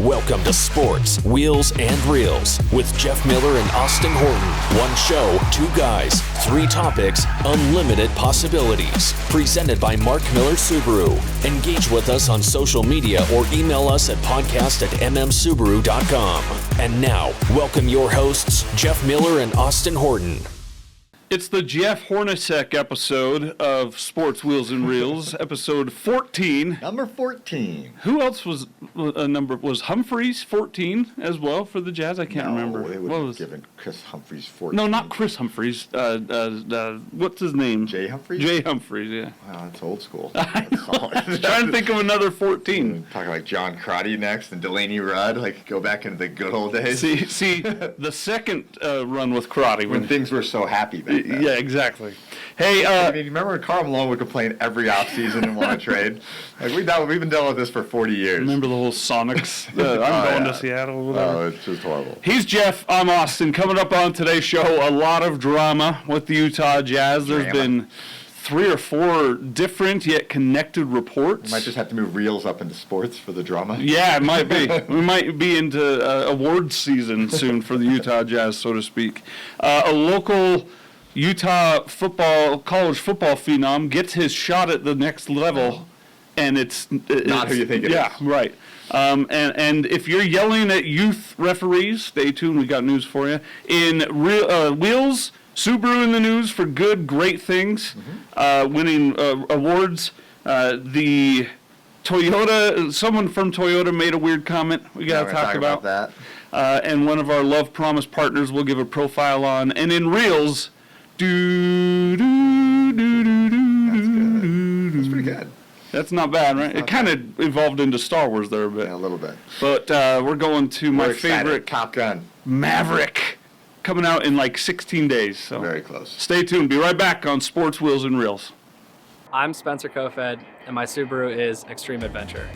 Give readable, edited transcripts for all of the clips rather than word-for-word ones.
Welcome to Sports, Wheels, and Reels with Jeff Miller and Austin Horton. One show, two guys, three topics, unlimited possibilities. Presented by Mark Miller Subaru. Engage with us on social media or email us at podcast@mmsubaru.com. And now, welcome your hosts, Jeff Miller and Austin Horton. It's the Jeff Hornacek episode of Sports, Wheels, and Reels, episode 14. Number 14. Who else was was Humphreys 14 as well for the Jazz? I can't remember. They would have given Chris Humphreys 14. No, not Chris Humphreys. What's his name? Jay Humphreys? Jay Humphreys, yeah. Wow, that's old school. I know. Trying to think of another 14. Talking like John Crotty next and Delaney Rudd, like go back into the good old days. See, the second run with Crotty. When things were so happy back then. Yeah, exactly. Hey, I mean, remember when Karl Malone would complain every offseason and want to trade? Like we've been dealing with this for 40 years. Remember the whole Sonics? I'm going to Seattle. Whatever. Oh, it's just horrible. He's Jeff. I'm Austin. Coming up on today's show, a lot of drama with the Utah Jazz. There's been 3 or 4 different yet connected reports. We might just have to move reels up into sports for the drama. Yeah, it might be. We might be into awards season soon for the Utah Jazz, so to speak. A local Utah college football phenom gets his shot at the next level, and it's not who you think it is. Yeah, right. And if you're yelling at youth referees, stay tuned. We got news for you. In Wheels, Subaru in the news for great things, winning awards. The Toyota, someone from Toyota made a weird comment. We got to talk about that. And one of our Love Promise partners will give a profile on. And in Reels, That's pretty good. That's not bad, right? It kind of evolved into Star Wars there a bit. Yeah, a little bit. But we're going to my favorite Top Gun Maverick, coming out in like 16 days. So very close. Stay tuned. Be right back on Sports, Wheels, and Reels. I'm Spencer Kofed, and my Subaru is Extreme Adventure.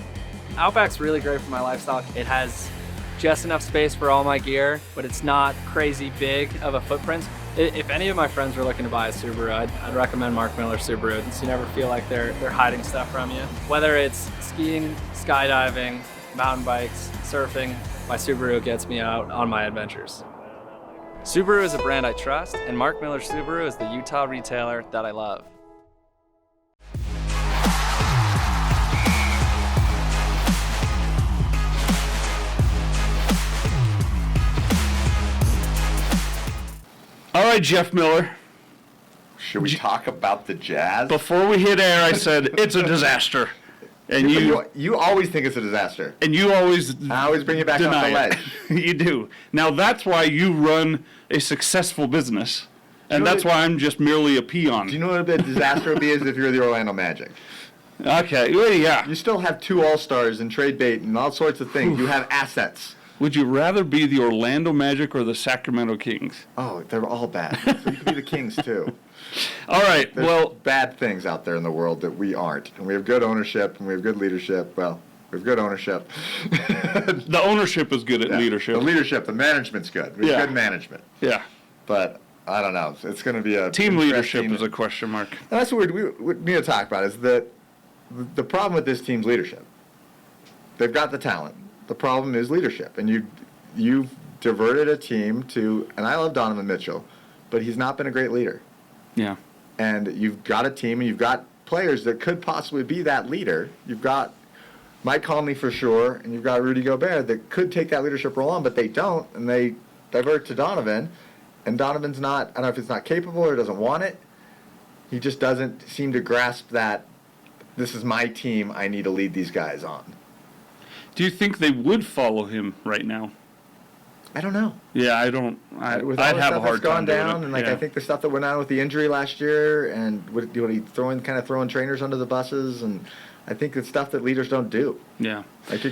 Outback's really great for my lifestyle. It has just enough space for all my gear, but it's not crazy big of a footprint. If any of my friends were looking to buy a Subaru, I'd recommend Mark Miller Subaru, so you never feel like they're hiding stuff from you. Whether it's skiing, skydiving, mountain bikes, surfing, my Subaru gets me out on my adventures. Subaru is a brand I trust, and Mark Miller Subaru is the Utah retailer that I love. All right, Jeff Miller. Should we talk about the Jazz? Before we hit air, I said it's a disaster. And you always think it's a disaster. And you always I always bring you back off the ledge. You do. Now that's why you run a successful business. And that's why I'm just merely a peon. Do you know what a disaster would be is if you're the Orlando Magic? Okay, well, yeah. You still have 2 All-Stars and trade bait and all sorts of things. You have assets. Would you rather be the Orlando Magic or the Sacramento Kings? Oh, they're all bad. So you could be the Kings, too. All right, There's bad things out there in the world that we aren't. And we have good ownership, and we have good leadership. Well, we have good ownership. The ownership is good at leadership. The management's good. We have good management. Yeah. But I don't know. It's going to be a team leadership is a question mark. And that's what we need to talk about is that the problem with this team's leadership. They've got the talent. The problem is leadership, and you've diverted a team to. And I love Donovan Mitchell, but he's not been a great leader. Yeah. And you've got a team, and you've got players that could possibly be that leader. You've got Mike Conley for sure, and you've got Rudy Gobert that could take that leadership role on, but they don't, and they divert to Donovan, and Donovan's not. I don't know if he's not capable or doesn't want it. He just doesn't seem to grasp that. This is my team. I need to lead these guys on. Do you think they would follow him right now? I don't know. Yeah, I don't. I'd have a hard time doing down, it. and I think the stuff that went on with the injury last year, and what he throwing trainers under the buses, and I think it's stuff that leaders don't do. Yeah. Like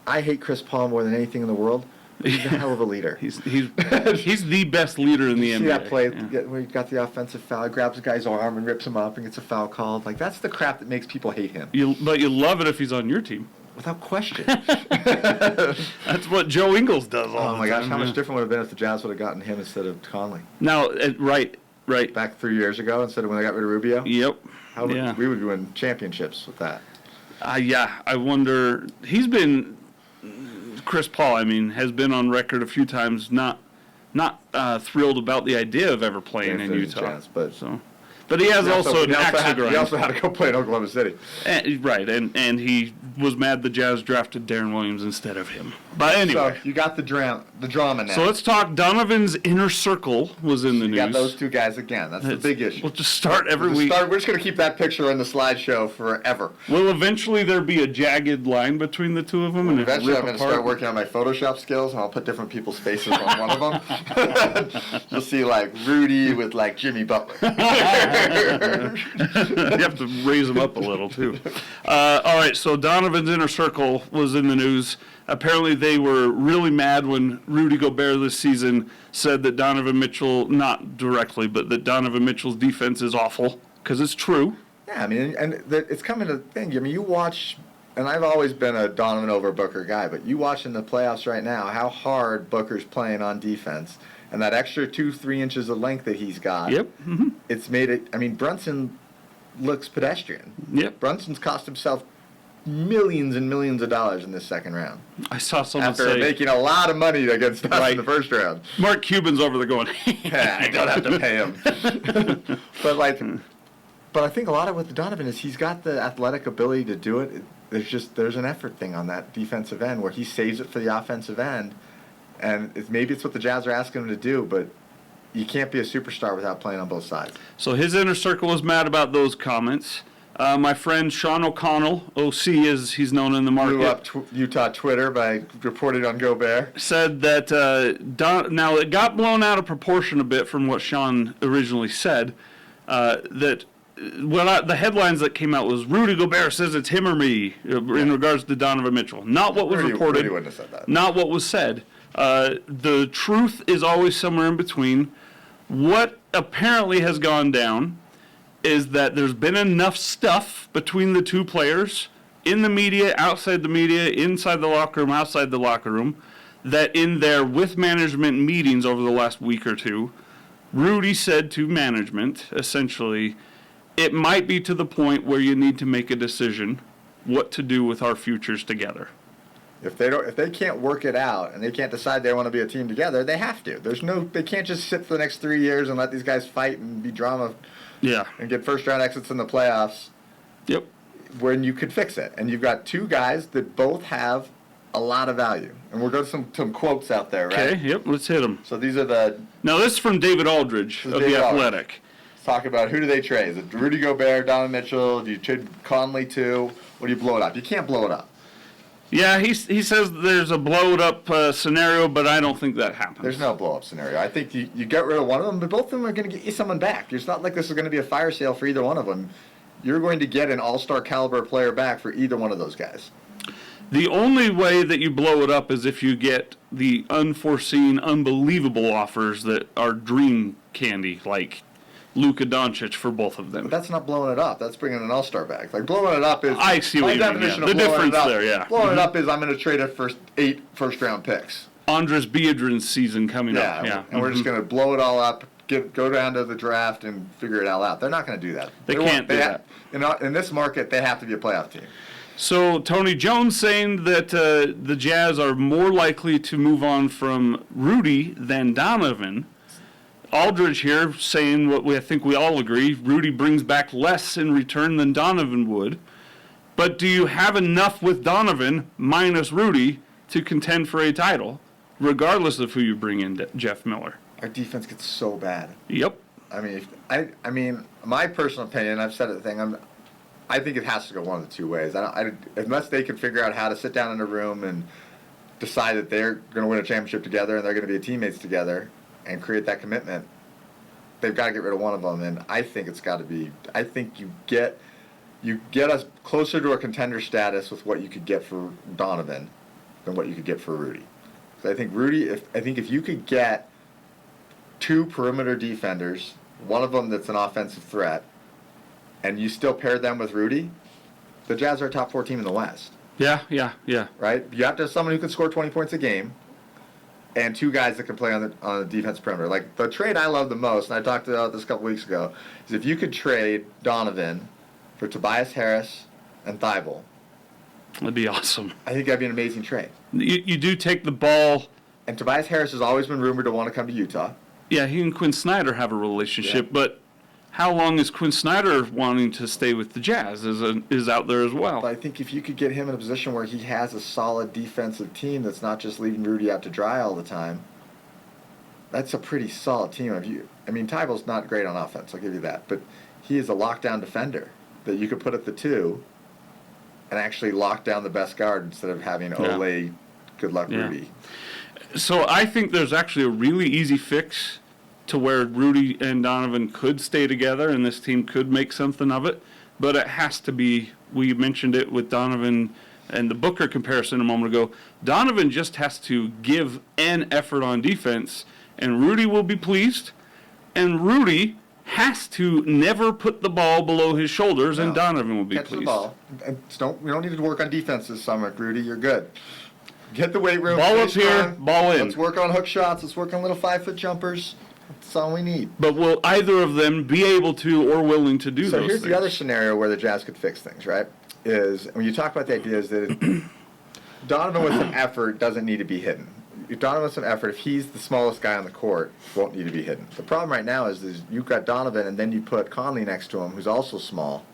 I hate Chris Paul more than anything in the world. He's a hell of a leader. He's the best leader in the NBA. See that play where he got the offensive foul, grabs the guy's arm and rips him up and gets a foul called. Like that's the crap that makes people hate him. But you love it if he's on your team. Without question. That's what Joe Ingles does all the time. Oh my gosh, how much different would it have been if the Jazz would have gotten him instead of Conley? Now, right. Back 3 years ago instead of when they got rid of Rubio? Yep. We would win championships with that. Yeah, I wonder. He's been Chris Paul, has been on record a few times not thrilled about the idea of ever playing in Utah. But he has also an axe to grind. He also had to go play in Oklahoma City. Right, and he was mad the Jazz drafted Darren Williams instead of him. But anyway. So you got the drama now. So let's talk. Donovan's inner circle was in the news. You got those two guys again. That's the big issue. We'll just start every week. We're just going to keep that picture in the slideshow forever. Will eventually there be a jagged line between the two of them? And eventually I'm going to start working on my Photoshop skills, and I'll put different people's faces on one of them. You'll see, like, Rudy with, like, Jimmy Butler. You have to raise them up a little, too. All right, so Donovan's inner circle was in the news. Apparently they were really mad when Rudy Gobert this season said that Donovan Mitchell, not directly, but that Donovan Mitchell's defense is awful, because it's true. Yeah, it's coming to the thing. You watch, and I've always been a Donovan over Booker guy, but you watch in the playoffs right now how hard Booker's playing on defense. And that extra 2-3 inches of length that he's got, yep. Mm-hmm. It's made it. Brunson looks pedestrian. Yep. Brunson's cost himself millions and millions of dollars in this second round. I saw someone after making a lot of money against us in the first round. Mark Cuban's over there going, yeah, I don't have to pay him. But I think a lot of what the Donovan is, he's got the athletic ability to do it. There's an effort thing on that defensive end where he saves it for the offensive end. And maybe it's what the Jazz are asking him to do, but you can't be a superstar without playing on both sides. So his inner circle was mad about those comments. My friend Sean O'Connell, OC as he's known in the market, blew up Utah Twitter by reporting on Gobert, said that now it got blown out of proportion a bit from what Sean originally said, that the headlines that came out was Rudy Gobert says it's him or me in regards to Donovan Mitchell. Not what was reported. Rudy wouldn't have said that. Not what was said. The truth is always somewhere in between. What apparently has gone down is that there's been enough stuff between the two players, in the media, outside the media, inside the locker room, outside the locker room, that in their with management meetings over the last week or two, Rudy said to management, essentially, it might be to the point where you need to make a decision what to do with our futures together. If they can't work it out and they can't decide they want to be a team together, they have to. They can't just sit for the next 3 years and let these guys fight and be drama. Yeah. And get first round exits in the playoffs. Yep. When you could fix it. And you've got two guys that both have a lot of value. And we'll go to some quotes out there, right? Okay, yep, let's hit them. So these are Now this is from David Aldridge of The Athletic. Let's talk about who do they trade? Is it Rudy Gobert, Donovan Mitchell? Do you trade Conley too? Or do you blow it up? You can't blow it up. Yeah, he says there's a blow-it-up scenario, but I don't think that happens. There's no blow-up scenario. I think you get rid of one of them, but both of them are going to get you someone back. It's not like this is going to be a fire sale for either one of them. You're going to get an all-star caliber player back for either one of those guys. The only way that you blow it up is if you get the unforeseen, unbelievable offers that are dream candy, like Luka Doncic for both of them. But that's not blowing it up. That's bringing an all-star back. Like, blowing it up is... I see what you mean, yeah. The difference there, yeah. Blowing it up is I'm going to trade it for 8 first-round picks. Andres Biedron's season coming up. Yeah, and we're just going to blow it all up, go down to the draft, and figure it all out. They're not going to do that. They can't do that. In this market, they have to be a playoff team. So Tony Jones saying that the Jazz are more likely to move on from Rudy than Donovan. Aldridge here saying what I think we all agree, Rudy brings back less in return than Donovan would. But do you have enough with Donovan minus Rudy to contend for a title, regardless of who you bring in, Jeff Miller? Our defense gets so bad. Yep. I mean, my personal opinion, I've said it I think it has to go one of the two ways. Unless they can figure out how to sit down in a room and decide that they're going to win a championship together and they're going to be teammates together and create that commitment, they've got to get rid of one of them. And I think it's got to be. I think you get us closer to a contender status with what you could get for Donovan than what you could get for Rudy. So I think if you could get 2 perimeter defenders, one of them that's an offensive threat, and you still pair them with Rudy, the Jazz are a top 4 team in the West. Yeah. Right? You have to have someone who can score 20 points a game, and 2 guys that can play on the defense perimeter. Like, the trade I love the most, and I talked about this a couple weeks ago, is if you could trade Donovan for Tobias Harris and Thibault, That'd be awesome. I think that'd be an amazing trade. You do take the ball. And Tobias Harris has always been rumored to want to come to Utah. Yeah, he and Quinn Snyder have a relationship, but how long is Quinn Snyder wanting to stay with the Jazz is out there as well. But I think if you could get him in a position where he has a solid defensive team that's not just leaving Rudy out to dry all the time, that's a pretty solid team. I mean, Tyball's not great on offense, I'll give you that, but he is a lockdown defender that you could put at the 2 and actually lock down the best guard instead of having Ole, good luck, Rudy. So I think there's actually a really easy fix to where Rudy and Donovan could stay together and this team could make something of it. But it has to be, we mentioned it with Donovan and the Booker comparison a moment ago, Donovan just has to give an effort on defense and Rudy will be pleased. And Rudy has to never put the ball below his shoulders and Donovan will be Catch pleased. the ball. And we don't need to work on defense this summer, Rudy. You're good. Get the weight room. Ball up here, ball in. Let's work on hook shots. Let's work on little 5-foot jumpers. That's all we need. But will either of them be able to or willing to do those So things? here's the other scenario where the Jazz could fix things, right? Is when you talk about the idea is that Donovan with some effort doesn't need to be hidden. If Donovan with some effort, if he's the smallest guy on the court, won't need to be hidden. The problem right now is you've got Donovan and then you put Conley next to him, who's also small.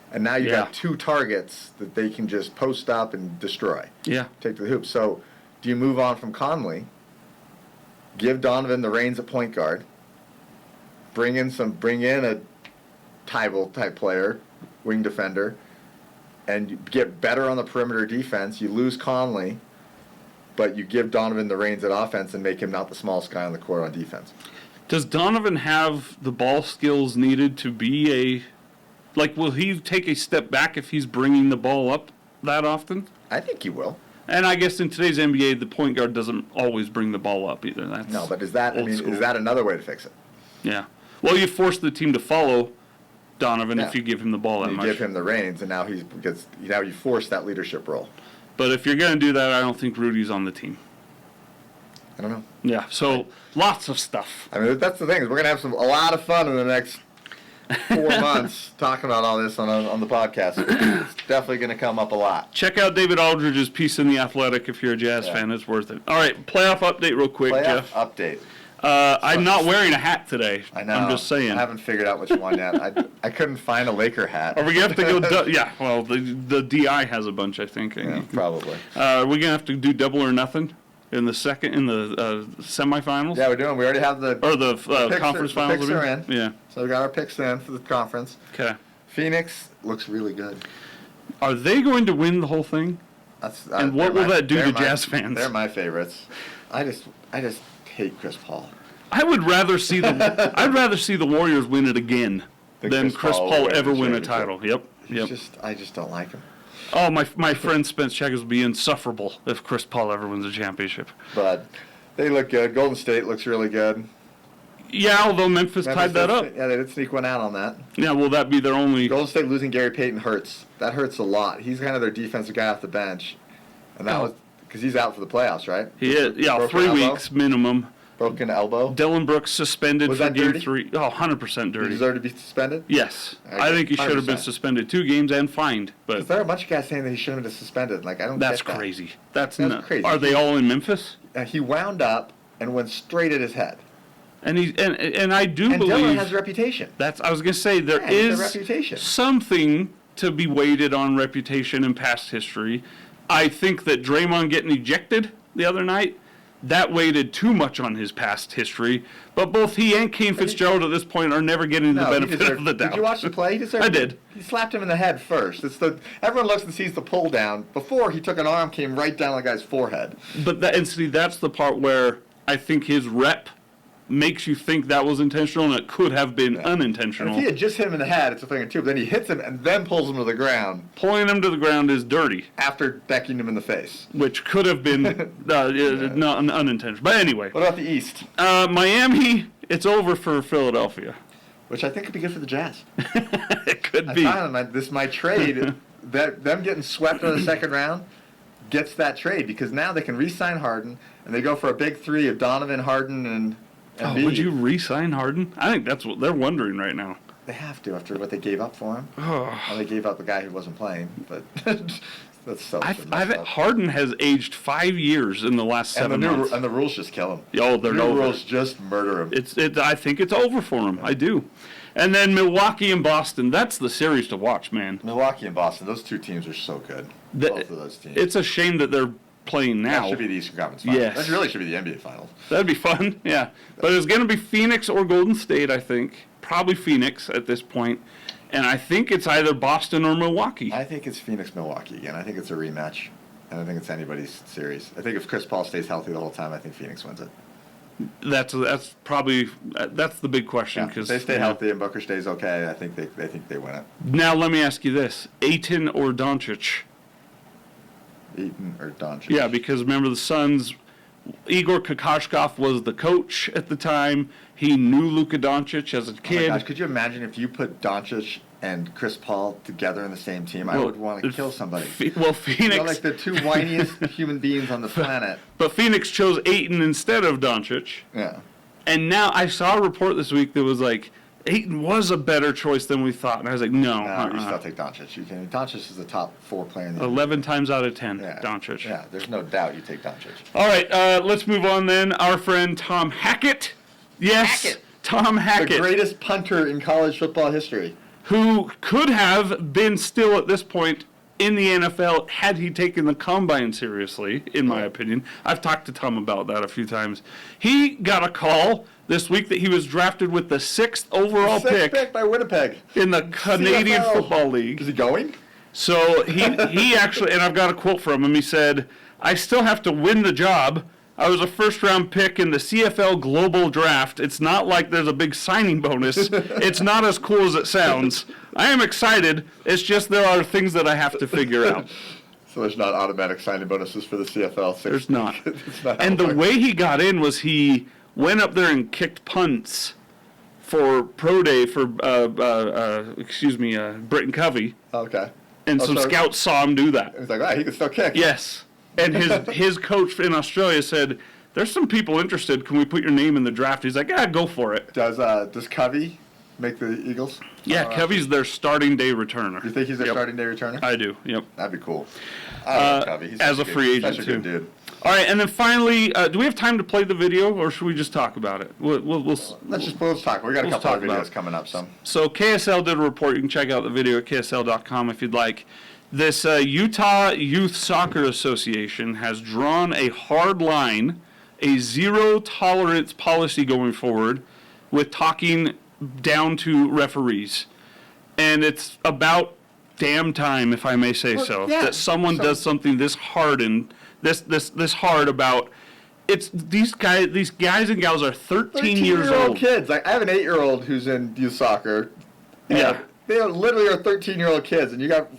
And now you've got 2 targets that they can just post up and destroy. Yeah. Take to the hoop. So do you move on from Conley, give Donovan the reins at point guard, bring in a Tyball type player, wing defender, and you get better on the perimeter defense. You lose Conley, but you give Donovan the reins at offense and make him not the smallest guy on the court on defense. Does Donovan have the ball skills needed to be will he take a step back if he's bringing the ball up that often? I think he will. And I guess in today's NBA, the point guard doesn't always bring the ball up either. But is that is that another way to fix it? Yeah. Well, you force the team to follow Donovan if you give him the ball that you much. give him the reins, and now you force that leadership role. But if you're going to do that, I don't think Rudy's on the team. I don't know. Yeah. So lots of stuff. I mean, that's the thing is we're gonna have a lot of fun in the next 4 months talking about all this on the podcast. It's definitely going to come up a lot. Check out David Aldridge's piece in The Athletic if you're a Jazz fan. It's worth it. All right, playoff update real quick, Jeff. Update. I'm not wearing a hat today. I know. I'm just saying. I haven't figured out which one yet. I couldn't find a Laker hat. Are we going to have to go? Yeah, well, the DI has a bunch, I think. Yeah, probably. Are we going to have to do double or nothing in the semifinals? Yeah, we're doing. We already have the conference finals. The picks are in. Yeah. So we got our picks in for the conference. Okay. Phoenix looks really good. Are they going to win the whole thing? And what will that do to Jazz fans? They're my favorites. I just hate Chris Paul. I would rather see the Warriors win it again than Chris Paul ever win a title. Yep. I just don't like him. Oh, my friend Spence Checkers would be insufferable if Chris Paul ever wins a championship. But they look good. Golden State looks really good. Yeah, although Memphis tied that up. Yeah, they did sneak one out on that. Yeah, will that be their only... Golden State losing Gary Payton hurts. That hurts a lot. He's kind of their defensive guy off the bench. And that was because he's out for the playoffs, right? He is. Yeah, 3 weeks minimum. Broken elbow. Dylan Brooks suspended was for that game dirty? 3. Oh, 100% dirty. Did he deserve to be suspended? Yes. I think he should have been suspended 2 games and fined. But there are a bunch of guys saying that he shouldn't have been suspended. Like, I don't That's get that. crazy. That's crazy. Are they all in Memphis? He wound up and went straight at his head. And I do believe Dylan has a reputation. I was going to say there is a reputation. Something to be weighted on reputation and past history. I think that Draymond getting ejected the other night, that weighted too much on his past history. But both he and Kane Fitzgerald at this point are never getting the benefit of the doubt. Did you watch the play? I did. He slapped him in the head first. Everyone looks and sees the pull down. Before he took an arm, came right down the guy's forehead. But that's the part where I think his rep makes you think that was intentional and it could have been unintentional. And if he had just hit him in the head, it's a thing or two. But then he hits him and then pulls him to the ground. Pulling him to the ground is dirty. After decking him in the face. Which could have been not unintentional. But anyway. What about the East? Miami, it's over for Philadelphia. Which I think could be good for the Jazz. It could be. My trade, them getting swept in the second round, gets that trade. Because now they can re-sign Harden, and they go for a big 3 of Donovan, Harden, and would you re-sign Harden? I think that's what they're wondering right now. They have to after what they gave up for him. Well, they gave up the guy who wasn't playing, but That's so Harden has aged 5 years in the last 7 months. And the rules just kill him. Oh, they're New over. rules just murder him. I think it's over for him. I do. And then Milwaukee and Boston. That's the series to watch, man. Milwaukee and Boston. Those two teams are so good. Both of those teams. It's a shame that they're playing now. That should be the Eastern Conference Finals. Yes. That really should be the NBA Finals. That'd be fun, yeah. But it's going to be Phoenix or Golden State, I think. Probably Phoenix at this point. And I think it's either Boston or Milwaukee. I think it's Phoenix-Milwaukee again. I think it's a rematch. And I think it's anybody's series. I think if Chris Paul stays healthy the whole time, I think Phoenix wins it. That's probably that's the big question. If they stay healthy and Booker stays okay, I think they win it. Now let me ask you this: Ayton or Doncic? Ayton or Doncic? Yeah, because remember the Suns. Igor Kokoshkov was the coach at the time. He knew Luka Doncic as a kid. Oh my gosh, could you imagine if you put Doncic and Chris Paul together in the same team? I would want to kill somebody. Phoenix. They're like the two whiniest human beings on the planet. But Phoenix chose Ayton instead of Doncic. Yeah. And now I saw a report this week that was like, Ayton was a better choice than we thought. And I was like, no. You still take Doncic. Doncic is the top 4 player in the 11 times out of 10, Doncic. Yeah, there's no doubt you take Doncic. All right, let's move on then. Our friend Tom Hackett. Yes, Hackett. Tom Hackett. The greatest punter in college football history. Who could have been still at this point in the NFL had he taken the combine seriously, in my opinion. I've talked to Tom about that a few times. He got a call this week that he was drafted with the 6th overall pick by Winnipeg in the Canadian CFL. Football League. Is he going? So he actually, and I've got a quote from him, he said, "I still have to win the job. I was a first-round pick in the CFL Global Draft. It's not like there's a big signing bonus. It's not as cool as it sounds. I am excited. It's just there are things that I have to figure out." So there's not automatic signing bonuses for the CFL? There's not. It's not And the way he got in was he went up there and kicked punts for pro day for, Britton Covey. Okay. And some scouts saw him do that. He's like, wow, he can still kick. Yes. And his coach in Australia said, "There's some people interested. Can we put your name in the draft?" He's like, "Yeah, go for it." Does Covey make the Eagles? Yeah, Covey's their starting day returner. You think he's their starting day returner? I do, yep. That'd be cool. I love Covey. He's as a free agent, such a too. good dude. All right, and then finally, do we have time to play the video, or should we just talk about it? Let's talk. We got a couple of talk about videos coming up. So KSL did a report. You can check out the video at KSL.com if you'd like. This Utah Youth Soccer Association has drawn a hard line, a zero-tolerance policy going forward with talking down to referees. And it's about damn time, if I may say that someone does something this hard and this hard about. It's these guys and gals are 13 years old. Kids. Like, I have an 8-year-old who's in youth soccer. Yeah. They literally are 13-year-old kids, and you got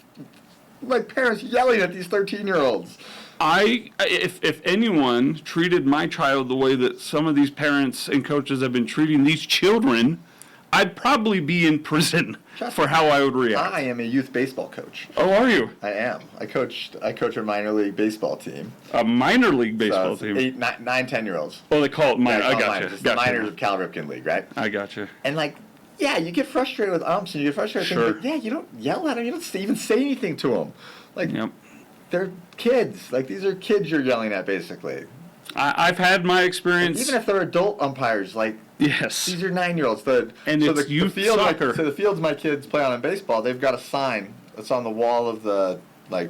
like parents yelling at these 13-year-olds. If anyone treated my child the way that some of these parents and coaches have been treating these children, I'd probably be in prison for how I would react. I am a youth baseball coach. Oh, are you? I am. I coach a minor league baseball team. A minor league baseball team? 8, 9, 10-year-olds. Oh, they call it minor. Yeah, I got you. It's the minors of Cal Ripken League, right? I got you. And like, yeah, you get frustrated with umps and you get frustrated with things, but yeah, you don't yell at them. You don't even say anything to them. Like, they're kids. Like, these are kids you're yelling at, basically. I've had my experience. Even if they're adult umpires, like, yes, these are 9-year-olds. It's youth soccer. So the fields my kids play on in baseball, they've got a sign that's on the wall of the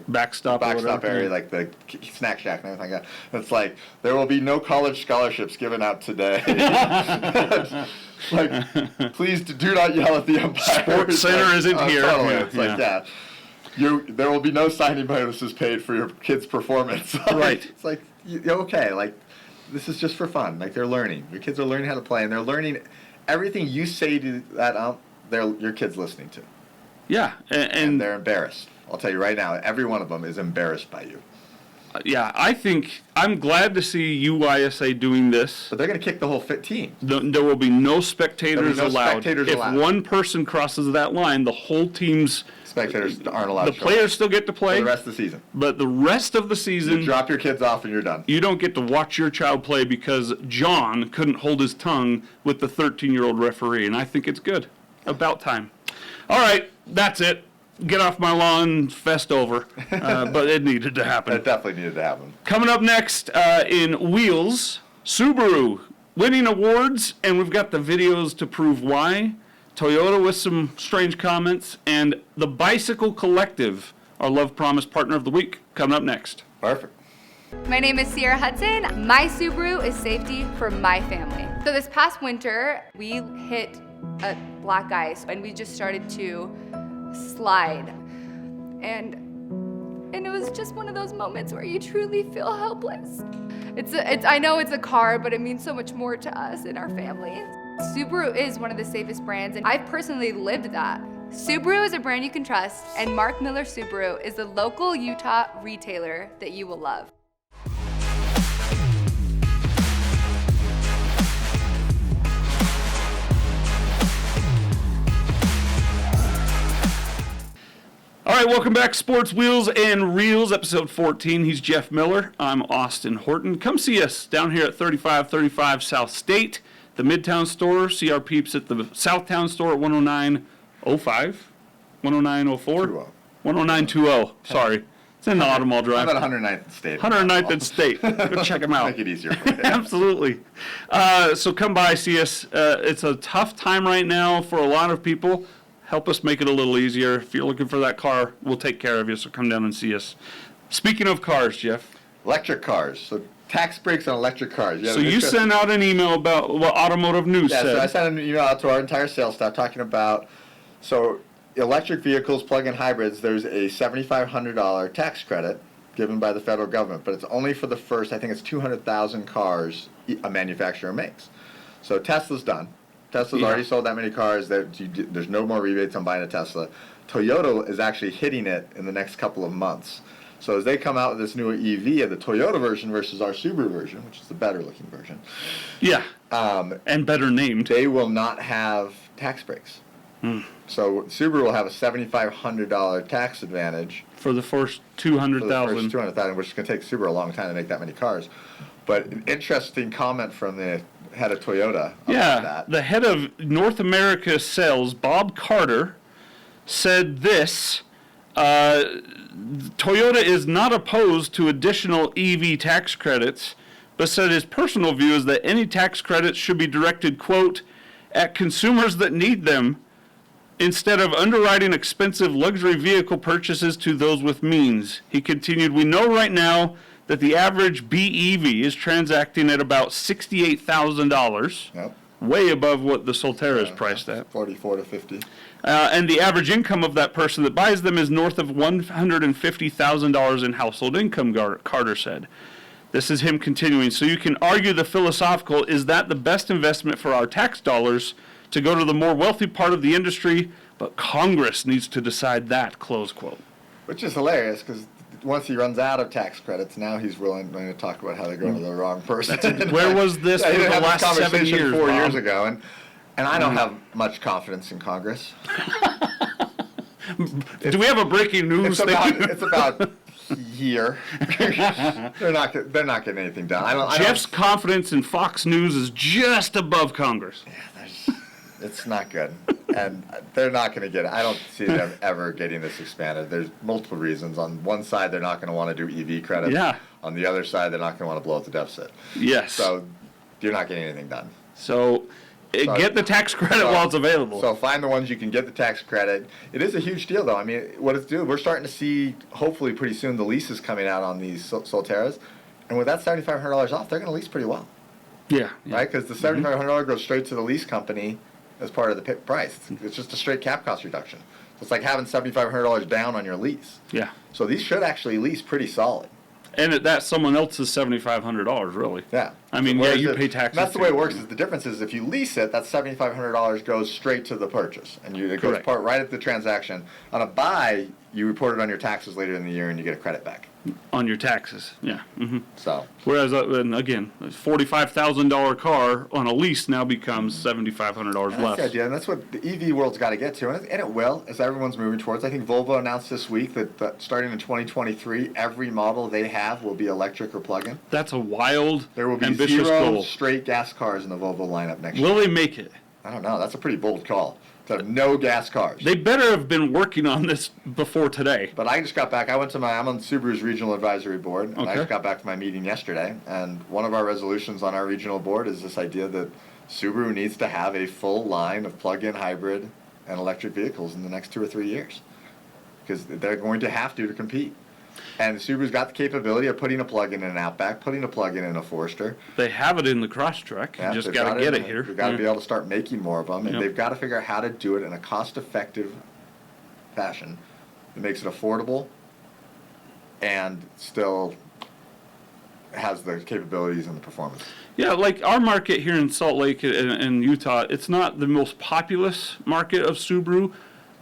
backstop area, like the snack shack and everything like that. It's like, there will be no college scholarships given out today. Like, please do not yell at the umpire. Sports Center isn't here. Totally. It's there will be no signing bonuses paid for your kid's performance. Right. It's like, okay, like, this is just for fun. Like, they're learning. Your kids are learning how to play, and they're learning everything you say to that ump, your kid's listening to. Yeah, and they're embarrassed. I'll tell you right now, every one of them is embarrassed by you. Yeah, I think I'm glad to see UYSA doing this. But they're going to kick the whole fit team. There will be no spectators allowed. If allowed. One person crosses that line, the whole team's spectators aren't allowed. The players still get to play for the rest of the season. But the rest of the season, you drop your kids off and you're done. You don't get to watch your child play because John couldn't hold his tongue with the 13-year-old referee, and I think it's good. About time. All right, that's it. get off my lawn fest over, but it needed to happen. It definitely needed to happen. Coming up next in Wheels, Subaru winning awards, and we've got the videos to prove why. Toyota with some strange comments, and the Bicycle Collective, our Love Promise Partner of the Week, coming up next. Perfect. My name is Sierra Hudson. My Subaru is safety for my family. So this past winter, we hit a black ice and we just started to slide. And it was just one of those moments where you truly feel helpless. I know it's a car, but it means so much more to us and our family. Subaru is one of the safest brands, and I've personally lived that. Subaru is a brand you can trust, and Mark Miller Subaru is the local Utah retailer that you will love. All right, welcome back, Sports Wheels and Reels, episode 14. He's Jeff Miller. I'm Austin Horton. Come see us down here at 3535 South State, the Midtown store. See our peeps at the Southtown store at 10905, 10904, 10920. Sorry, it's in the Automall Drive. I'm at 109th and State. 109th and State. Go check them out. Make it easier for you. Absolutely. So come by, see us. It's a tough time right now for a lot of people. Help us make it a little easier. If you're looking for that car, we'll take care of you, so come down and see us. Speaking of cars, Jeff. Electric cars. So tax breaks on electric cars. So you sent out an email about what Automotive News said. Yeah, so I sent an email out to our entire sales staff talking about, so electric vehicles, plug-in hybrids, there's a $7,500 tax credit given by the federal government, but it's only for the first, I think it's 200,000 cars a manufacturer makes. So Tesla's done. Tesla's already sold that many cars. There's no more rebates on buying a Tesla. Toyota is actually hitting it in the next couple of months. So as they come out with this newer EV of the Toyota version versus our Subaru version, which is the better looking version. Yeah, and better named. They will not have tax breaks. So Subaru will have a $7,500 tax advantage. For the first 200,000. For the first 200,000, which is going to take Subaru a long time to make that many cars. But an interesting comment from the head of Toyota about that. The head of North America sales, Bob Carter, said this: Toyota is not opposed to additional EV tax credits, but said his personal view is that any tax credits should be directed, quote, at consumers that need them, instead of underwriting expensive luxury vehicle purchases to those with means. He continued, we know right now that the average BEV is transacting at about $68,000, Yep. way above what the Solterra is priced at. 44 to 50. And the average income of that person that buys them is north of $150,000 in household income, Carter said. This is him continuing. So you can argue the philosophical, is that the best investment for our tax dollars to go to the more wealthy part of the industry? But Congress needs to decide that, close quote. Which is hilarious because once he runs out of tax credits, now he's willing to talk about how they're going to the wrong person. Where was this for the last 7 years, 4 Bob? years ago, and I don't have much confidence in Congress. Do we have a breaking news thing? It's about here. They're not getting anything done. Jeff's confidence in Fox News is just above Congress. It's not good, and they're not going to get it. I don't see them ever getting this expanded. There's multiple reasons. On one side, they're not going to want to do EV credits. Yeah. On the other side, they're not going to want to blow up the deficit. Yes. So you're not getting anything done. So get the tax credit while it's available. So find the ones you can get the tax credit. It is a huge deal, though. I mean, what it's doing, we're starting to see, hopefully pretty soon, the leases coming out on these Solterras. And with that $7,500 off, they're going to lease pretty well. Yeah. Right? Because the $7,500 goes straight to the lease company as part of the price. It's just a straight cap cost reduction. So it's like having $7,500 down on your lease. Yeah. So these should actually lease pretty solid. And that's someone else's $7,500, really. Yeah. I mean, So you pay taxes. That's the way it works. Is the difference is if you lease it, that $7,500 goes straight to the purchase, and it goes part right at the transaction. On a buy, you report it on your taxes later in the year, and you get a credit back. On your taxes, yeah. Mm-hmm. So. Whereas, again, a $45,000 car on a lease now becomes $7,500 less. That's the idea, and that's what the EV world's got to get to, and it will, as everyone's moving towards. I think Volvo announced this week that starting in 2023, every model they have will be electric or plug-in. That's a wild, there will be ambitious zero goal. straight gas cars in the Volvo lineup next year. Will they make it? I don't know. That's a pretty bold call. to have no gas cars. They better have been working on this before today. But I just got back. I'm on Subaru's regional advisory board, and I just got back from my meeting yesterday. And one of our resolutions on our regional board is this idea that Subaru needs to have a full line of plug-in hybrid and electric vehicles in the next 2 or 3 years, because they're going to have to compete. And Subaru's got the capability of putting a plug-in in an Outback, putting a plug-in in a Forester. They have it in the Crosstrek. Yeah, You just got to get it here. They've got to be able to start making more of them, and Yep. they've got to figure out how to do it in a cost-effective fashion that makes it affordable and still has the capabilities and the performance. Yeah, like our market here in Salt Lake and Utah, it's not the most populous market of Subaru,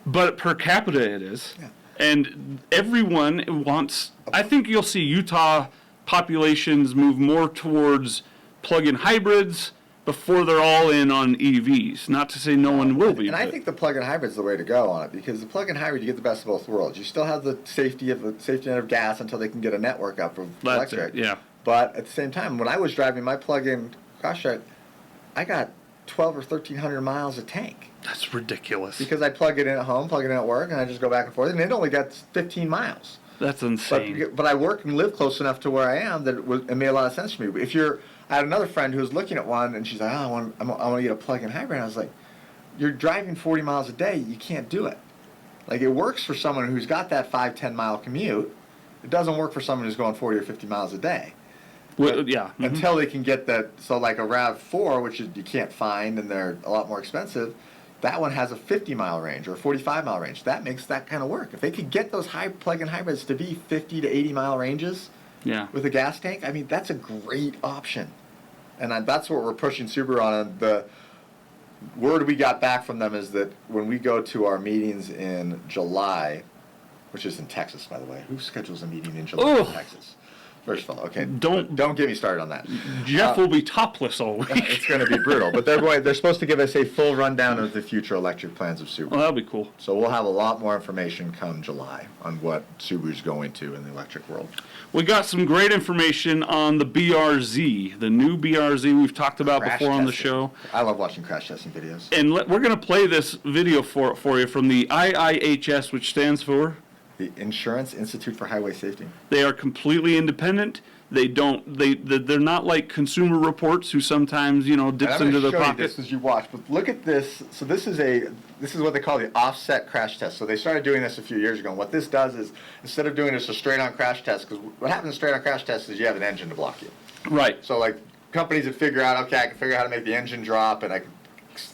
but per capita it is. Yeah. And everyone wants, I think you'll see Utah populations move more towards plug-in hybrids before they're all in on EVs. Not to say no one will be. And I think the plug-in hybrid's the way to go on it, because the plug-in hybrid, you get the best of both worlds. You still have the safety net of gas until they can get a network up of That's electric. it, yeah. But at the same time, when I was driving my plug-in Crosstrek, I got 1,200 or 1,300 miles a tank. That's ridiculous. Because I plug it in at home, plug it in at work, and I just go back and forth, and it only got 15 miles. That's insane. But I work and live close enough to where I am that it made a lot of sense to me. But I had another friend who was looking at one, and she's like, I want to get a plug-in hybrid. And I was like, you're driving 40 miles a day, you can't do it. Like, it works for someone who's got that 5-10 mile commute. It doesn't work for someone who's going 40 or 50 miles a day. Well, yeah. Until they can get that, so like a RAV4, which you can't find and they're a lot more expensive, that one has a 50-mile range or a 45-mile range. That makes that kind of work. If they could get those plug-in hybrids to be 50 to 80-mile ranges with a gas tank, I mean, that's a great option. And that's what we're pushing Subaru on. And the word we got back from them is that when we go to our meetings in July, which is in Texas, by the way. Who schedules a meeting in July in Texas? First of all, okay, don't get me started on that. Jeff will be topless all week. It's going to be brutal, but they're supposed to give us a full rundown of the future electric plans of Subaru. Well, that'll be cool. So we'll have a lot more information come July on what Subaru's going to in the electric world. We got some great information on the BRZ, the new BRZ we've talked about before on the show. I love watching crash testing videos. And we're going to play this video for you from the IIHS, which stands for the Insurance Institute for Highway Safety. They are completely independent. They're not like Consumer Reports, who sometimes dips into their pocket. This as you watch, but look at this. So this is what they call the offset crash test. So they started doing this a few years ago. And what this does is, instead of doing just a straight-on crash test, because what happens in straight-on crash test is you have an engine to block you. Right. So like companies that figure out, okay, I can figure out how to make the engine drop and I can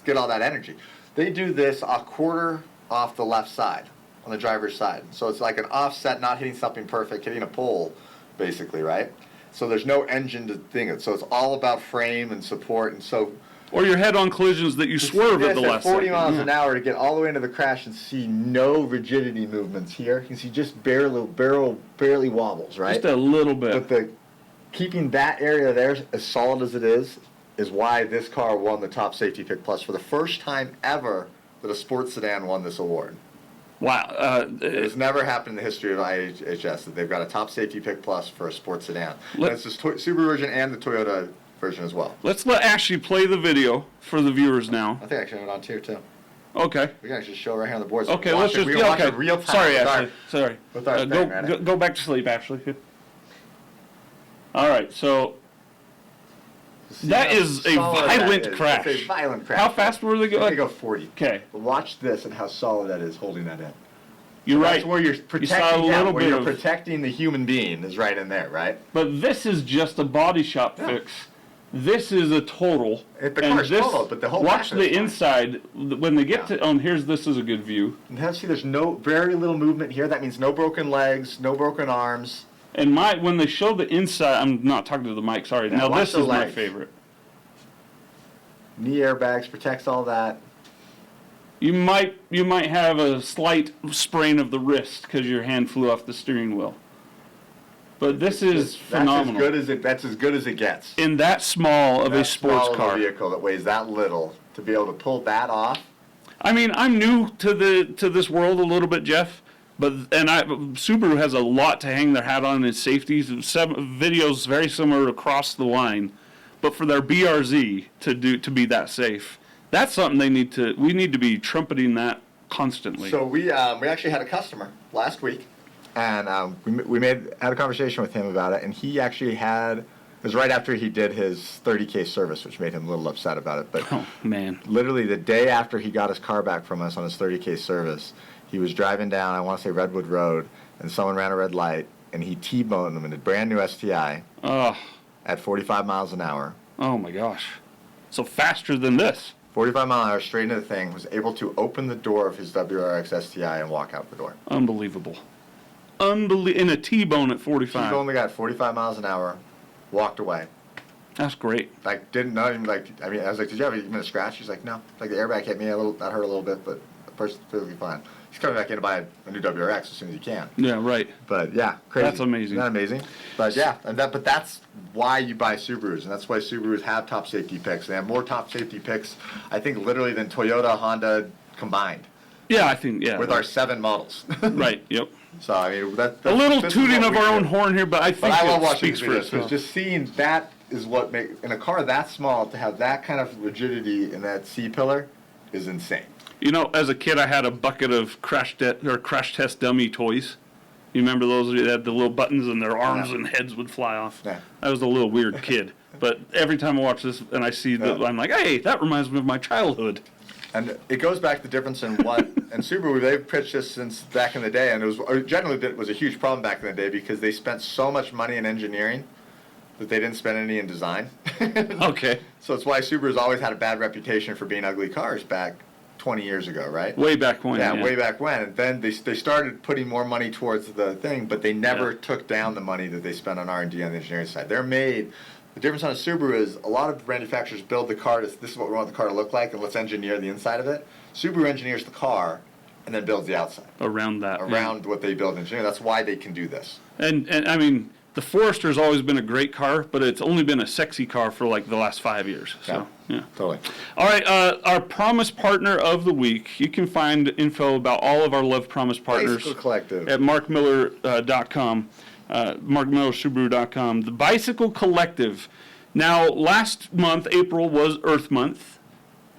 get all that energy. They do this a quarter off the left side, on the driver's side. So it's like an offset, not hitting something perfect, hitting a pole, basically, right? So there's no engine to thing it. So it's all about frame and support, and so. Or your head-on collisions that you swerve at the last 40 miles an hour to get all the way into the crash and see no rigidity movements here. You can see just barely wobbles, right? Just a little bit. But keeping that area there as solid as it is why this car won the Top Safety Pick Plus for the first time ever that a sports sedan won this award. Wow. It's never happened in the history of IHS that they've got a Top Safety Pick Plus for a sports sedan. And it's the Subaru version and the Toyota version as well. Let's let Ashley play the video for the viewers now. I think I actually have it on here too. Okay. We can actually show it right here on the board. So Okay, let's just watch it real time. Sorry, Ashley. Sorry. With our thing, go back to sleep, Ashley. All right, so that is a violent crash. It's a violent crash. How fast were they going? They go 40. Okay. But watch this and how solid that is holding that in. You're right. That's where you're protecting you're protecting the human being is right in there, right? But this is just a body shop fix. This is a total. The car's total, but the whole watch the inside when they get to. This is a good view. And see, there's very little movement here. That means no broken legs, no broken arms. And when they show the inside, I'm not talking to the mic. Sorry. Now this is my favorite. Knee airbags protects all that. You might have a slight sprain of the wrist because your hand flew off the steering wheel. But this is phenomenal. That's as good as it gets. In that small of a sports car, a vehicle that weighs that little, to be able to pull that off. I mean, I'm new to this world a little bit, Jeff. Subaru has a lot to hang their hat on in safety. Videos very similar across the line, but for their BRZ to be that safe, That's something we need to be trumpeting that constantly. So we actually had a customer last week, and we had a conversation with him about it, and he actually it was right after he did his 30K service, which made him a little upset about it. But oh, man. Literally the day after he got his car back from us on his 30K service, he was driving down, I want to say Redwood Road, and someone ran a red light, and he T-boned them in a brand new STI at 45 miles an hour. Oh, my gosh. So faster than this. 45 mile an hour straight into the thing, was able to open the door of his WRX STI and walk out the door. Unbelievable. In a T-bone at 45. He only got 45 miles an hour, walked away. That's great. Like, didn't know him, like, I mean, I was like, did you have even a scratch? He's like, no. Like, the airbag hit me that hurt a little bit, but the person's perfectly fine. He's coming back in to buy a new WRX as soon as he can. Yeah, right. But yeah, crazy. That's amazing. Isn't that amazing? But yeah, but that's why you buy Subarus, and that's why Subarus have top safety picks. They have more top safety picks, I think, literally than Toyota, Honda combined. Yeah, I think, yeah. With our 7 models. Right, yep. So, I mean, that's a little tooting of our own horn here, but I think I love it watching speaks these for videos, because itself. just seeing that is what makes, in a car that small, to have that kind of rigidity in that C-pillar is insane. You know, as a kid, I had a bucket of crash test dummy toys. You remember those? They had the little buttons and their arms and heads would fly off. Yeah. I was a little weird kid. But every time I watch this and I see that, I'm like, hey, that reminds me of my childhood. And it goes back to the difference in what, and Subaru, they've pitched this since back in the day, and it was a huge problem back in the day because they spent so much money in engineering that they didn't spend any in design. Okay. So it's why Subaru's always had a bad reputation for being ugly cars back 20 years ago, right? Way back when. Yeah, way back when. And then they started putting more money towards the thing, but they never took down the money that they spent on R&D on the engineering side. The difference on a Subaru is a lot of manufacturers build the car this is what we want the car to look like, and let's engineer the inside of it. Subaru engineers the car and then builds the outside. Around What they build and engineer. That's why they can do this. And I mean, the Forester's always been a great car, but it's only been a sexy car for like the last 5 years. So, yeah. Totally. All right, our Promise Partner of the Week. You can find info about all of our Love Promise partners Bicycle Collective at markmiller.com, markmillersubaru.com. The Bicycle Collective. Now, last month, April, was Earth Month.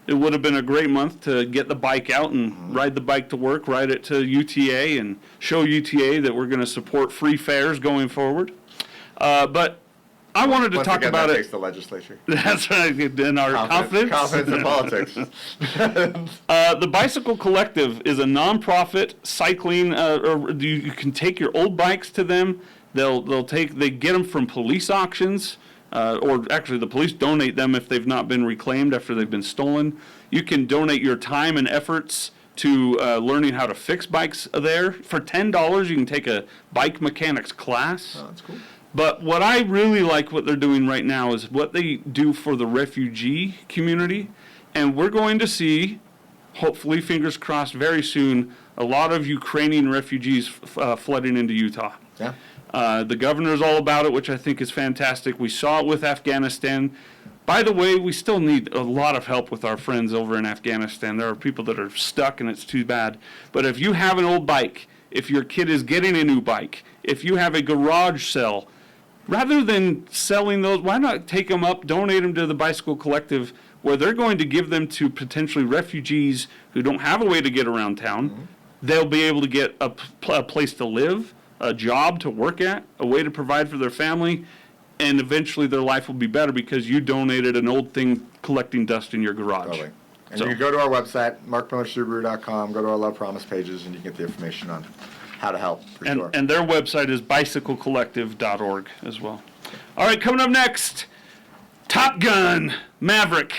It would have been a great month to get the bike out and ride the bike to work, ride it to UTA, and show UTA that we're going to support free fares going forward. But I wanted to talk about it. Takes the legislature. That's right, in our confidence. Confidence in politics. The Bicycle Collective is a nonprofit cycling. Or you can take your old bikes to them. They get them from police auctions. Or actually, the police donate them if they've not been reclaimed after they've been stolen. You can donate your time and efforts to learning how to fix bikes there. For $10, you can take a bike mechanics class. Oh, that's cool. But what I really like what they're doing right now is what they do for the refugee community. And we're going to see, hopefully, fingers crossed, very soon, a lot of Ukrainian refugees flooding into Utah. Yeah. The governor's all about it, which I think is fantastic. We saw it with Afghanistan. By the way, we still need a lot of help with our friends over in Afghanistan. There are people that are stuck, and it's too bad. But if you have an old bike, if your kid is getting a new bike, if you have a garage sale, rather than selling those, why not take them up, donate them to the Bicycle Collective, where they're going to give them to potentially refugees who don't have a way to get around town. Mm-hmm. They'll be able to get a place to live, a job to work at, a way to provide for their family, and eventually their life will be better because you donated an old thing collecting dust in your garage. Totally. And you can go to our website, markmillersubaru.com, go to our Love Promise pages, and you can get the information on how to help, for sure. And their website is bicyclecollective.org as well. All right, coming up next, Top Gun Maverick.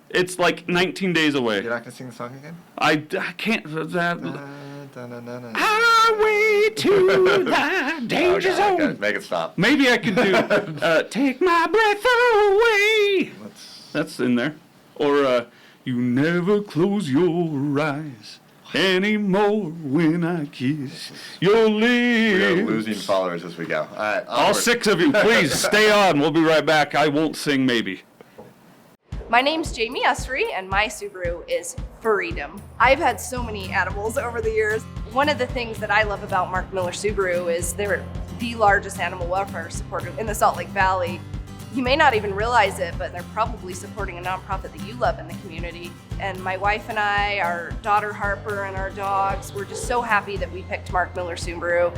It's like 19 days away. You're not going to sing the song again? I can't. Highway to the danger zone. Okay, make it stop. Maybe I could do Take My Breath Away. That's in there. Or You Never Close Your Eyes Anymore When I Kiss Your Lips. We are losing followers as we go. All right, all 6 of you, please stay on. We'll be right back. I won't sing, maybe. My name's Jamie Estry, and my Subaru is Freedom. I've had so many animals over the years. One of the things that I love about Mark Miller Subaru is they're the largest animal welfare supporter in the Salt Lake Valley. You may not even realize it, but they're probably supporting a nonprofit that you love in the community. And my wife and I, our daughter Harper, and our dogs, we're just so happy that we picked Mark Miller Subaru.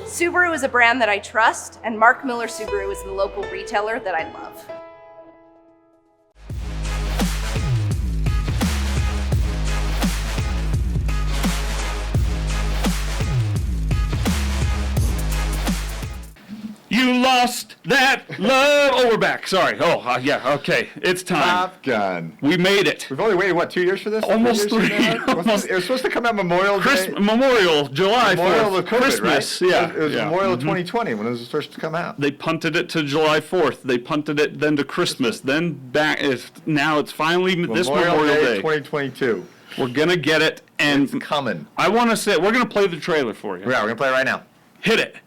Subaru is a brand that I trust, and Mark Miller Subaru is the local retailer that I love. You lost that love. Oh, we're back. Sorry. Oh, yeah. Okay. It's time. Top Gun. We made it. We've only waited, what, 2 years for this? Almost 3 years three. for that? Almost. It was supposed to come out Memorial Day. Memorial, July 4th. Memorial of COVID, Christmas. right? Yeah. It was Memorial of 2020 when it was supposed to come out. They punted it to July 4th. They punted it then to Christmas. Then back. Now it's finally this Memorial Day. 2022. We're going to get it. And It's coming. I want to say, we're going to play the trailer for you. Yeah, we're going to play it right now. Hit it.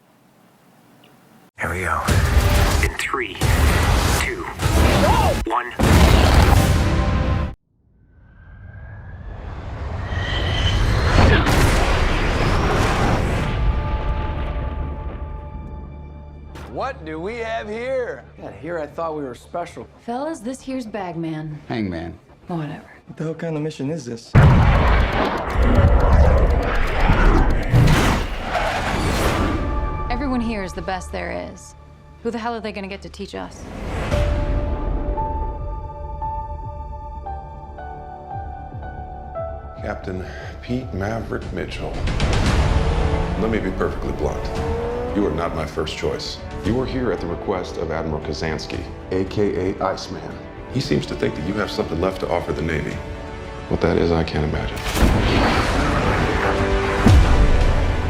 Here we go. In 3, 2, 1. What do we have here? God, here I thought we were special. Fellas, this here's Bagman. Hangman. Whatever. What the hell kind of mission is this? Everyone here is the best there is. Who the hell are they gonna get to teach us? Captain Pete Maverick Mitchell. Let me be perfectly blunt. You are not my first choice. You are here at the request of Admiral Kazansky, AKA Iceman. He seems to think that you have something left to offer the Navy. What that is, I can't imagine.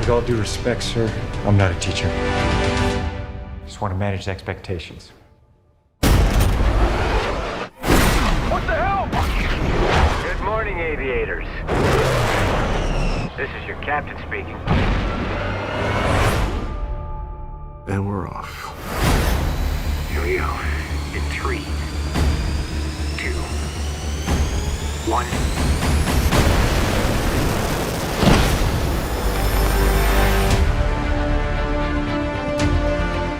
With all due respect, sir, I'm not a teacher. Just want to manage expectations. What the hell? Good morning, aviators. This is your captain speaking. And we're off. Here we go. In 3, 2, 1.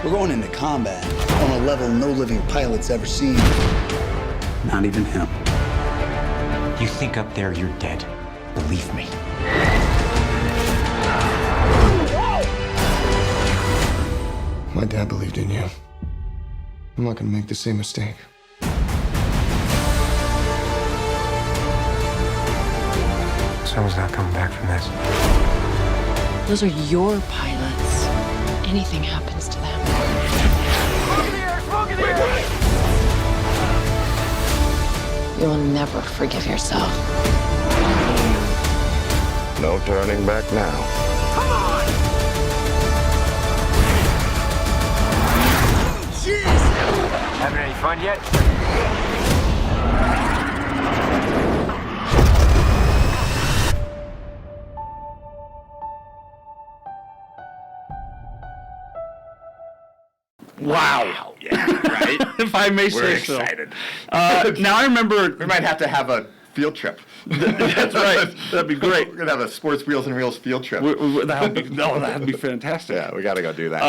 We're going into combat on a level no living pilot's ever seen. Not even him. You think up there you're dead. Believe me. My dad believed in you. I'm not gonna make the same mistake. Someone's not coming back from this. Those are your pilots. Anything happens to them. You'll never forgive yourself. No turning back now. Having any fun yet? Wow. Yeah, right? If I may We're say so. excited. Now I remember. We might have to have a field trip. That's right. That'd be great. We're going to have a Sports Wheels and Reels field trip. That'd be fantastic. Yeah, we got to go do that.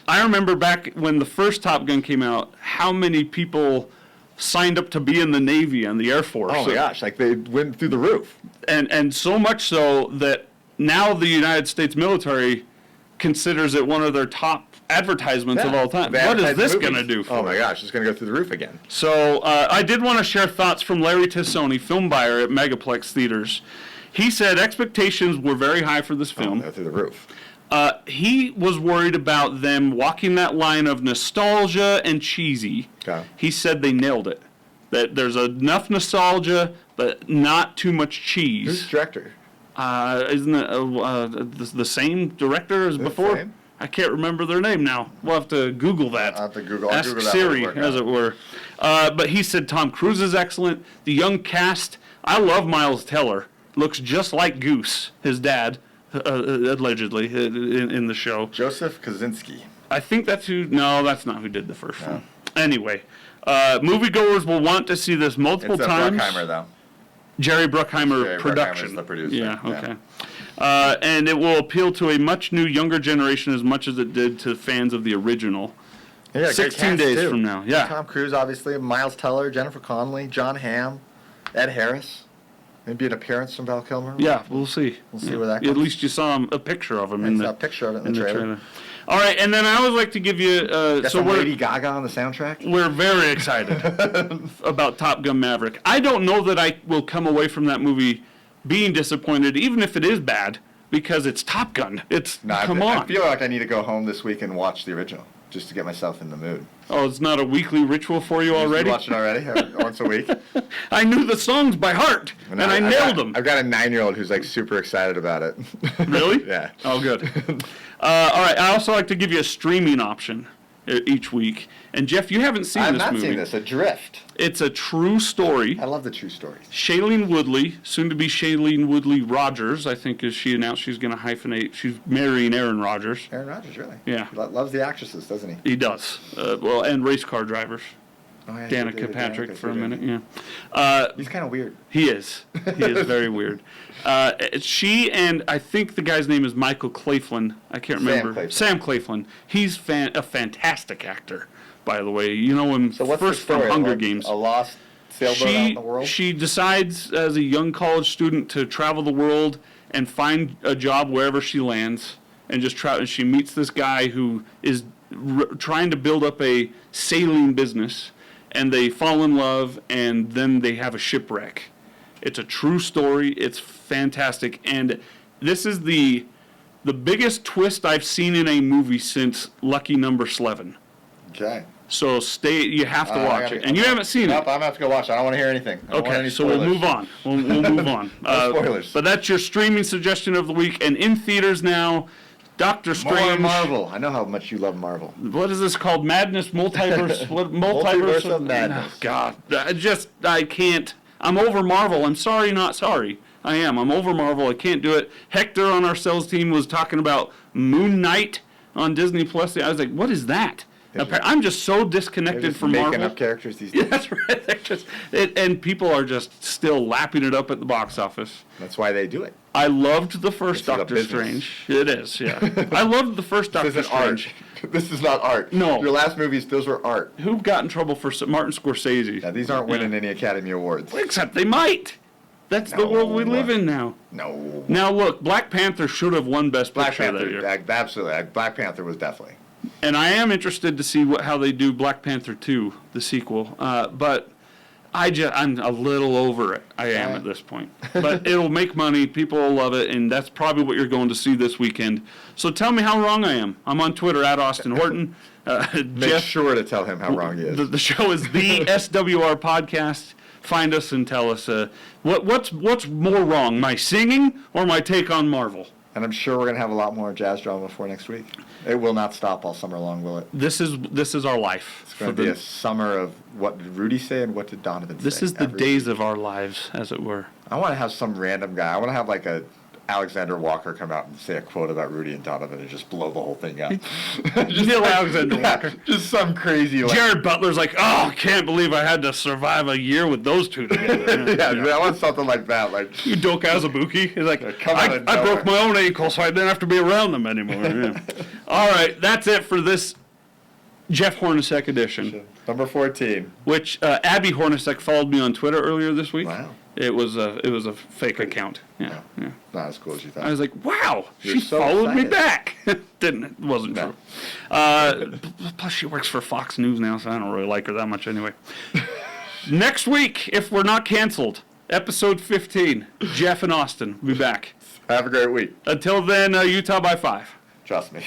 I remember back when the first Top Gun came out, how many people signed up to be in the Navy and the Air Force. Oh my gosh, like they went through the roof. And so much so that now the United States military considers it one of their top advertisements of all time. What is this going to do for Oh my gosh, it's going to go through the roof again. So I did want to share thoughts from Larry Tassoni, film buyer at Megaplex Theaters. He said expectations were very high for this film. They're through the roof. He was worried about them walking that line of nostalgia and cheesy. Okay. He said they nailed it. That there's enough nostalgia, but not too much cheese. Who's the director? Isn't it the same director as before? Same? I can't remember their name now. We'll have to Google that. I'll have to Google. I'll Ask Google that Siri, when we work as out. it were. But he said Tom Cruise is excellent. The young cast. I love Miles Teller. Looks just like Goose, his dad, allegedly in the show. Joseph Kosinski. I think that's who. No, that's not who did the first one. Anyway, moviegoers will want to see this multiple It's times. Bruckheimer, though. Jerry Bruckheimer Jerry production. Bruckheimer's the producer. Yeah, okay. And it will appeal to a much new younger generation as much as it did to fans of the original. Yeah, great 16 cast, days too. from now. Yeah. Tom Cruise, obviously, Miles Teller, Jennifer Connelly, John Hamm, Ed Harris. Maybe an appearance from Val Kilmer. Yeah, we'll see. We'll see where that At goes. least you saw a picture of him in the a picture of it in the trailer. All right, and then I always like to give you. So Lady Gaga on the soundtrack. We're very excited about Top Gun Maverick. I don't know that I will come away from that movie being disappointed, even if it is bad, because it's Top Gun. Come on. I feel like I need to go home this week and watch the original just to get myself in the mood. Oh, it's not a weekly ritual for you already? You watch it already, once a week. I knew the songs by heart, and I nailed them. I've got a 9-year-old who's like super excited about it. Really? Yeah. Oh, good. All right, I also like to give you a streaming option each week. And Jeff, you haven't seen this movie. I've not seen this. Adrift. It's a true story. I love the true stories. Shailene Woodley, soon to be Shailene Woodley Rogers, I think, as she announced she's going to hyphenate. She's marrying Aaron Rodgers. Aaron Rodgers, really? Yeah. He loves the actresses, doesn't he? He does. Well, and race car drivers. Oh, yeah, Danica Patrick for a minute, yeah. He's kind of weird. He is. He is very weird. She and I think the guy's name is Michael Claflin. I can't remember. Sam Claflin. He's a fantastic actor, by the way. You know him first from Hunger Games. A lost sailboat out in the world? She decides as a young college student to travel the world and find a job wherever she lands, and just try. And she meets this guy who is trying to build up a sailing business. And they fall in love, and then they have a shipwreck. It's a true story. It's fantastic, and this is the biggest twist I've seen in a movie since Lucky Number 11. Okay. So you have to watch it, and you haven't seen it. Nope, I'm gonna have to go watch it. I don't want to hear anything. Okay, so we'll move on. We'll move on. No spoilers. But that's your streaming suggestion of the week, and in theaters now. Doctor Strange. More Marvel. I know how much you love Marvel. What is this called? Madness? Multiverse? Multiverse of Madness. Oh, God. I can't. I'm over Marvel. I'm sorry, not sorry. I am. I'm over Marvel. I can't do it. Hector on our sales team was talking about Moon Knight on Disney Plus. I was like, what is that? I'm just so disconnected from Marvel. Making up characters these days. Yeah, that's right. They're just, and people are just still lapping it up at the box office. That's why they do it. I loved the first Doctor Strange. It is, yeah. I loved the first Doctor Strange. This is not art. No. Your last movies, those were art. Who got in trouble for Martin Scorsese? Yeah, these aren't winning any Academy Awards. Except they might. That's the world we live in now. No. Now look, Black Panther should have won Best Picture that year. Absolutely. Black Panther was definitely. And I am interested to see how they do Black Panther 2, the sequel. But I'm a little over it. I am at this point. But it'll make money. People will love it. And that's probably what you're going to see this weekend. So tell me how wrong I am. I'm on Twitter at Austin Horton. Make sure to tell him how wrong he is. The show is the SWR Podcast. Find us and tell us what's more wrong, my singing or my take on Marvel. And I'm sure we're going to have a lot more jazz drama for next week. It will not stop all summer long, will it? This is our life. It's going to be a summer of what did Rudy say and what did Donovan say. This is the days of our lives, as it were. I want to have some random guy. I want to have like a Alexander Walker come out and say a quote about Rudy and Donovan and just blow the whole thing up. Just Alexander Walker. Just some crazy. Jared Butler's like, oh, I can't believe I had to survive a year with those two together. Yeah, I want something like that. Like you Doke Azubuike. He's like, I broke my own ankle, so I didn't have to be around them anymore. Yeah. All right, that's it for this Jeff Hornacek edition. Number 14. Which Abby Hornacek followed me on Twitter earlier this week. Wow. It was a fake account. Yeah. Not as cool as you thought. I was like, wow, You're she so followed me excited. back. It wasn't true. Plus, she works for Fox News now, so I don't really like her that much anyway. Next week, if we're not canceled, episode 15, Jeff and Austin will be back. Have a great week. Until then, Utah by 5. Trust me.